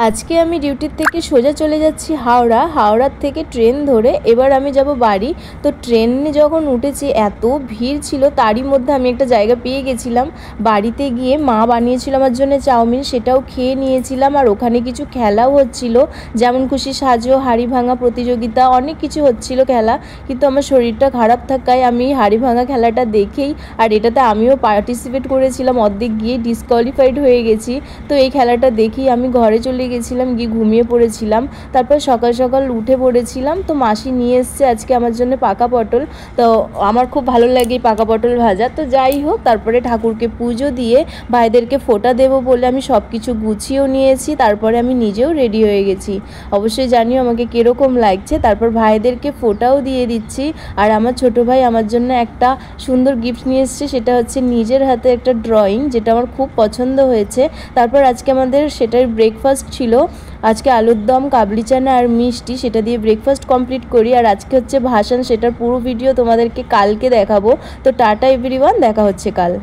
আজকে আমি ডিউটির থেকে সোজা চলে যাচ্ছি হাওড়া। হাওড়ার থেকে ট্রেন ধরে এবার আমি যাব বাড়ি। তো ট্রেনে যখন উঠেছি এত ভিড় ছিল, তারই মধ্যে আমি একটা জায়গা পেয়ে গেছিলাম। বাড়িতে গিয়ে মা বানিয়েছিল আমার জন্য চাউমিন, সেটাও খেয়ে নিয়েছিলাম। আর ওখানে কিছু খেলাও হচ্ছিল, যেমন খুশি সাজো, হাড়ি ভাঙা প্রতিযোগিতা, অনেক কিছু হচ্ছিল খেলা। কিন্তু আমার শরীরটা খারাপ থাকায় আমি হাড়ি ভাঙা খেলাটা দেখেই, আর এটাতে আমিও পার্টিসিপেট করেছিলাম, অর্ধেক গিয়ে ডিসকোয়ালিফাইড হয়ে গেছি। তো এই খেলাটা দেখেই আমি ঘরে চলে গেছিলাম, গিয়ে ঘুমিয়ে পড়েছিলাম। তারপর সকাল সকাল উঠে পড়েছিলাম। তো মাসি নিয়ে এসছে আজকে আমার জন্য পাকা পটল। তো আমার খুব ভালো লাগে এই পাকা পটল ভাজা। তো যাই হোক, তারপরে ঠাকুরকে পুজো দিয়ে ভাইদেরকে ফোঁটা দেবো বলে আমি সব কিছু গুছিয়েও নিয়েছি। তারপরে আমি নিজেও রেডি হয়ে গেছি। অবশ্যই জানিও আমাকে কীরকম লাগছে। তারপর ভাইদেরকে ফোঁটাও দিয়ে দিচ্ছি। আর আমার ছোটো ভাই আমার জন্য একটা সুন্দর গিফট নিয়ে এসছে, সেটা হচ্ছে নিজের হাতে একটা ড্রয়িং, যেটা আমার খুব পছন্দ হয়েছে। তারপর আজকে আমাদের সেটার ব্রেকফাস্ট ছিল। আজকে আলুর দম, কাবলি চানা আর মিষ্টি, সেটা দিয়ে ব্রেকফাস্ট কমপ্লিট করি। আর আজকে হচ্ছে ভাসান, সেটার পুরো ভিডিও তোমাদেরকে কালকে দেখাবো। তো টাটা এভরিওয়ান, দেখা হচ্ছে কাল।